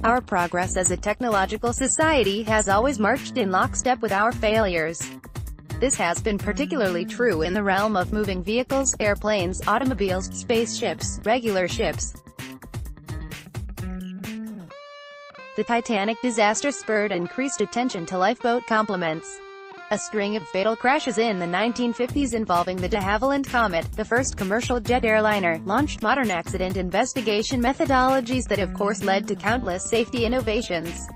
Our progress as a technological society has always marched in lockstep with our failures. This has been particularly true in the realm of moving vehicles, airplanes, automobiles, spaceships, regular ships. The Titanic disaster spurred increased attention to lifeboat complements. A string of fatal crashes in the 1950s involving the Havilland Comet, the first commercial jet airliner, launched modern accident investigation methodologies that of course led to countless safety innovations.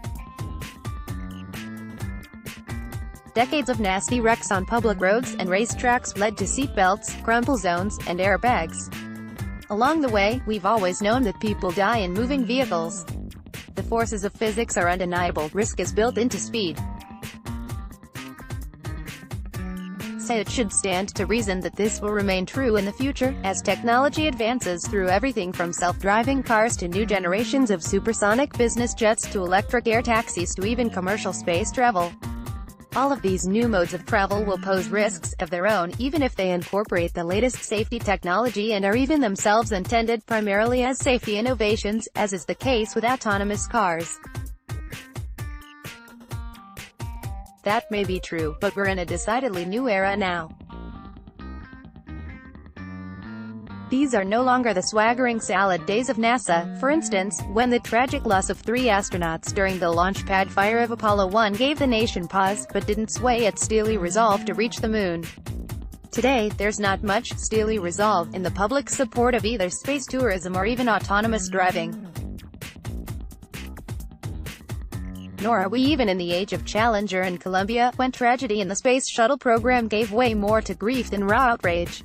Decades of nasty wrecks on public roads and racetracks led to seatbelts, crumple zones, and airbags. Along the way, we've always known that people die in moving vehicles. The forces of physics are undeniable. Risk is built into speed. So it should stand to reason that this will remain true in the future, as technology advances through everything from self-driving cars to new generations of supersonic business jets to electric air taxis to even commercial space travel. All of these new modes of travel will pose risks of their own, even if they incorporate the latest safety technology and are even themselves intended primarily as safety innovations, as is the case with autonomous cars. That may be true, but we're in a decidedly new era now. These are no longer the swaggering salad days of NASA. For instance, when the tragic loss of 3 astronauts during the launch pad fire of Apollo 1 gave the nation pause, but didn't sway its steely resolve to reach the moon. Today, there's not much steely resolve in the public support of either space tourism or even autonomous driving. Nor are we even in the age of Challenger and Columbia, when tragedy in the Space Shuttle program gave way more to grief than raw outrage.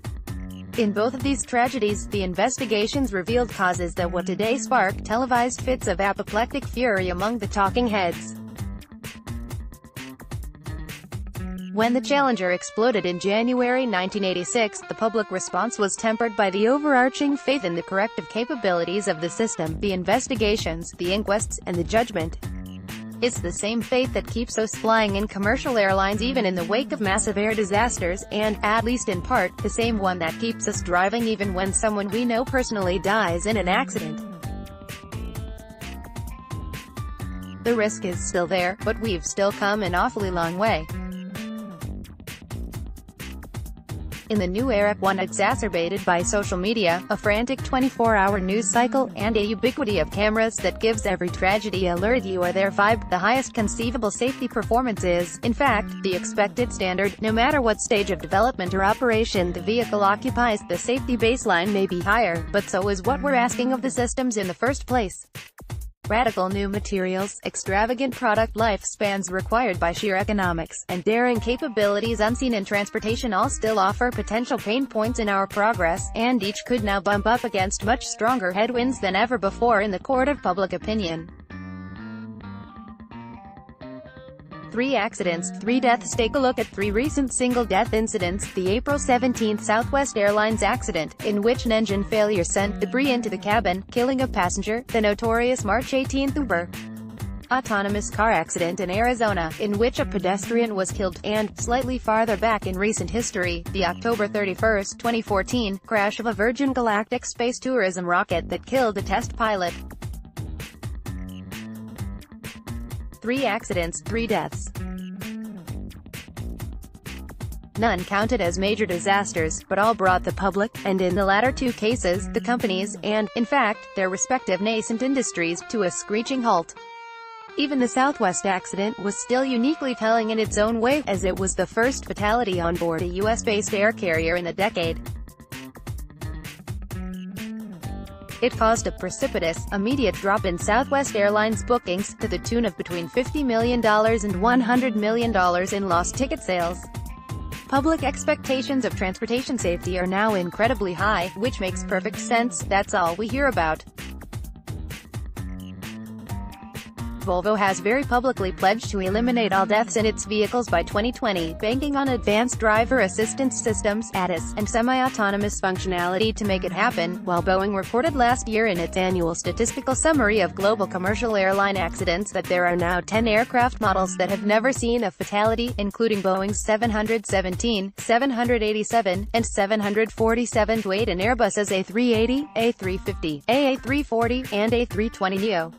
In both of these tragedies, the investigations revealed causes that would today spark televised fits of apoplectic fury among the talking heads. When the Challenger exploded in January 1986, the public response was tempered by the overarching faith in the corrective capabilities of the system, the investigations, the inquests, and the judgment. It's the same faith that keeps us flying in commercial airlines even in the wake of massive air disasters, and, at least in part, the same one that keeps us driving even when someone we know personally dies in an accident. The risk is still there, but we've still come an awfully long way. In the new era, one exacerbated by social media, a frantic 24-hour news cycle, and a ubiquity of cameras that gives every tragedy a lurid you are there vibe, the highest conceivable safety performance is, in fact, the expected standard. No matter what stage of development or operation the vehicle occupies, the safety baseline may be higher, but so is what we're asking of the systems in the first place. Radical new materials, extravagant product lifespans required by sheer economics, and daring capabilities unseen in transportation all still offer potential pain points in our progress, and each could now bump up against much stronger headwinds than ever before in the court of public opinion. 3 accidents, 3 deaths. Take a look at 3 recent single-death incidents. The April 17 Southwest Airlines accident, in which an engine failure sent debris into the cabin, killing a passenger. The notorious March 18 Uber autonomous car accident in Arizona, in which a pedestrian was killed, and, slightly farther back in recent history, the October 31, 2014, crash of a Virgin Galactic space tourism rocket that killed a test pilot. 3 accidents, 3 deaths. None counted as major disasters, but all brought the public, and in the latter 2 cases, the companies, and, in fact, their respective nascent industries, to a screeching halt. Even the Southwest accident was still uniquely telling in its own way, as it was the first fatality on board a U.S.-based air carrier in a decade. It caused a precipitous, immediate drop in Southwest Airlines bookings, to the tune of between $50 million and $100 million in lost ticket sales. Public expectations of transportation safety are now incredibly high, which makes perfect sense. That's all we hear about. Volvo has very publicly pledged to eliminate all deaths in its vehicles by 2020, banking on advanced driver assistance systems (ADAS) and semi-autonomous functionality to make it happen, while Boeing reported last year in its annual statistical summary of global commercial airline accidents that there are now 10 aircraft models that have never seen a fatality, including Boeing's 717, 787, and 747-8 and Airbus's A380, A350, AA340, and A320neo.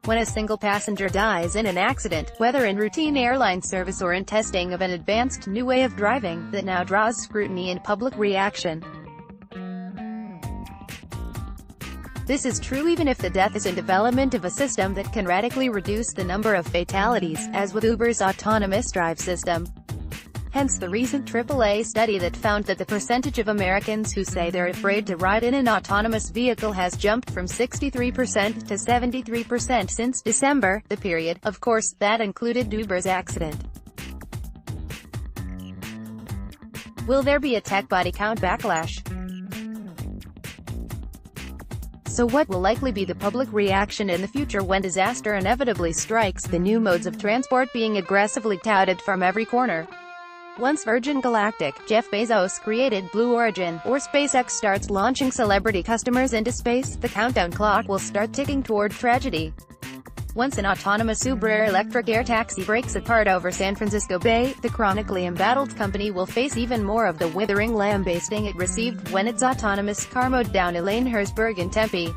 When a single passenger dies in an accident, whether in routine airline service or in testing of an advanced new way of driving, that now draws scrutiny and public reaction. This is true even if the death is in development of a system that can radically reduce the number of fatalities, as with Uber's autonomous drive system. Hence the recent AAA study that found that the percentage of Americans who say they're afraid to ride in an autonomous vehicle has jumped from 63% to 73% since December, the period, of course, that included Uber's accident. Will there be a tech body count backlash? So what will likely be the public reaction in the future when disaster inevitably strikes, the new modes of transport being aggressively touted from every corner? Once Virgin Galactic, Jeff Bezos created Blue Origin, or SpaceX starts launching celebrity customers into space, the countdown clock will start ticking toward tragedy. Once an autonomous Uber electric air taxi breaks apart over San Francisco Bay, the chronically embattled company will face even more of the withering lambasting it received when its autonomous car mowed down Elaine Herzberg in Tempe.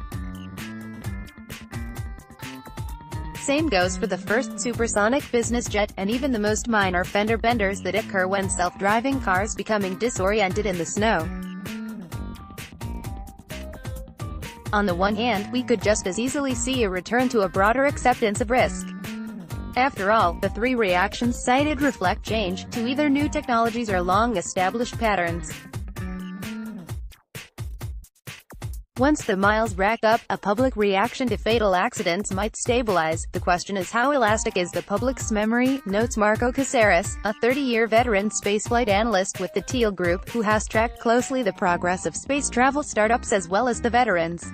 Same goes for the first supersonic business jet, and even the most minor fender benders that occur when self-driving cars becoming disoriented in the snow. On the one hand, we could just as easily see a return to a broader acceptance of risk. After all, the three reactions cited reflect change to either new technologies or long-established patterns. Once the miles rack up, a public reaction to fatal accidents might stabilize. The question is how elastic is the public's memory, notes Marco Caceres, a 30-year veteran spaceflight analyst with the Teal Group, who has tracked closely the progress of space travel startups as well as the veterans.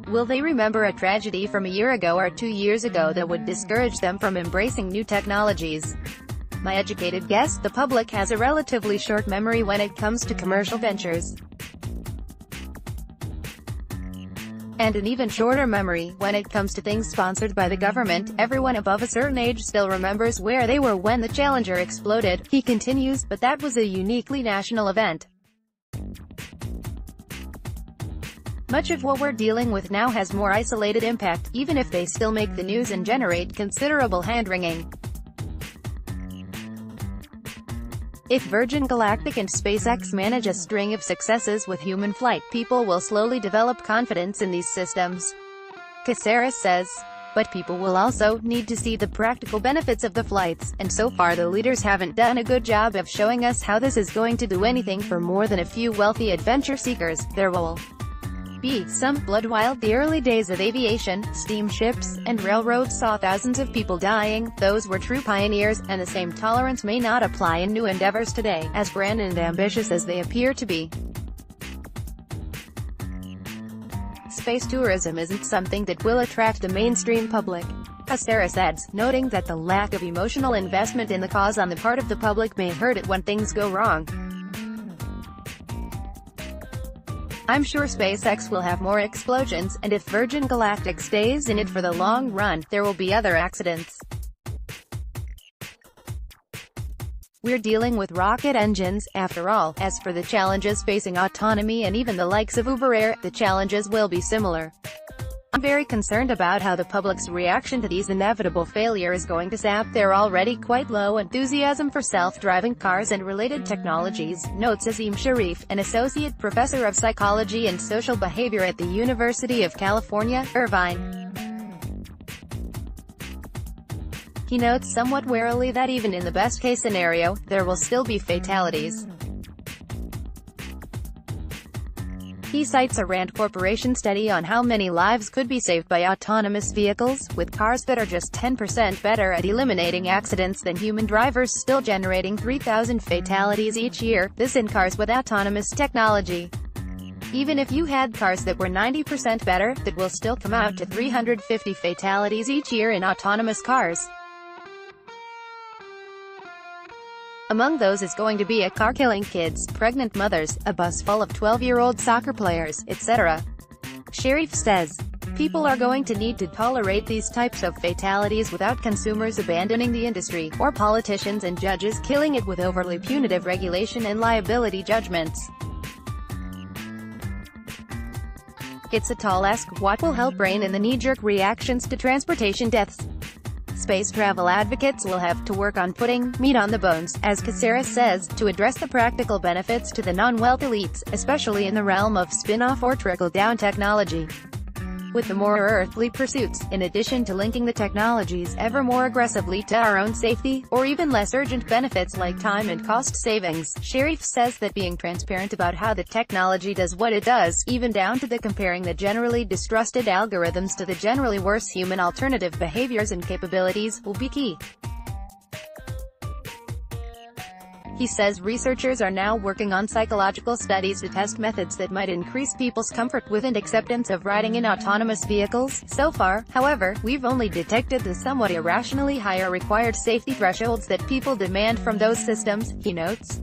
Will they remember a tragedy from a year ago or 2 years ago that would discourage them from embracing new technologies? My educated guess, the public has a relatively short memory when it comes to commercial ventures. And an even shorter memory when it comes to things sponsored by the government. Everyone above a certain age still remembers where they were when the Challenger exploded, he continues, but that was a uniquely national event. Much of what we're dealing with now has more isolated impact, even if they still make the news and generate considerable hand-wringing. If Virgin Galactic and SpaceX manage a string of successes with human flight, people will slowly develop confidence in these systems, Caceres says. But people will also need to see the practical benefits of the flights, and so far the leaders haven't done a good job of showing us how this is going to do anything for more than a few wealthy adventure seekers. There will be some blood. While the early days of aviation, steamships, and railroads saw thousands of people dying, those were true pioneers, and the same tolerance may not apply in new endeavors today, as grand and ambitious as they appear to be. Space tourism isn't something that will attract the mainstream public, Caceres adds, noting that the lack of emotional investment in the cause on the part of the public may hurt it when things go wrong. I'm sure SpaceX will have more explosions, and if Virgin Galactic stays in it for the long run, there will be other accidents. We're dealing with rocket engines, after all. As for the challenges facing autonomy and even the likes of Uber Air, the challenges will be similar. I'm very concerned about how the public's reaction to these inevitable failures is going to sap their already quite low enthusiasm for self-driving cars and related technologies, notes Azim Sharif, an associate professor of psychology and social behavior at the University of California, Irvine. He notes somewhat warily that even in the best-case scenario, there will still be fatalities. He cites a Rand Corporation study on how many lives could be saved by autonomous vehicles, with cars that are just 10% better at eliminating accidents than human drivers still generating 3,000 fatalities each year, this in cars with autonomous technology. Even if you had cars that were 90% better, that will still come out to 350 fatalities each year in autonomous cars. Among those is going to be a car killing kids, pregnant mothers, a bus full of 12-year-old soccer players, etc. Sharif says, people are going to need to tolerate these types of fatalities without consumers abandoning the industry, or politicians and judges killing it with overly punitive regulation and liability judgments. It's a tall ask. What will help rein in the knee-jerk reactions to transportation deaths? Space travel advocates will have to work on putting meat on the bones, as Caceres says, to address the practical benefits to the non-wealth elites, especially in the realm of spin-off or trickle-down technology. With the more earthly pursuits, in addition to linking the technologies ever more aggressively to our own safety, or even less urgent benefits like time and cost savings, Sharif says that being transparent about how the technology does what it does, even down to the comparing the generally distrusted algorithms to the generally worse human alternative behaviors and capabilities, will be key. He says researchers are now working on psychological studies to test methods that might increase people's comfort with and acceptance of riding in autonomous vehicles. So far, however, we've only detected the somewhat irrationally higher required safety thresholds that people demand from those systems, he notes.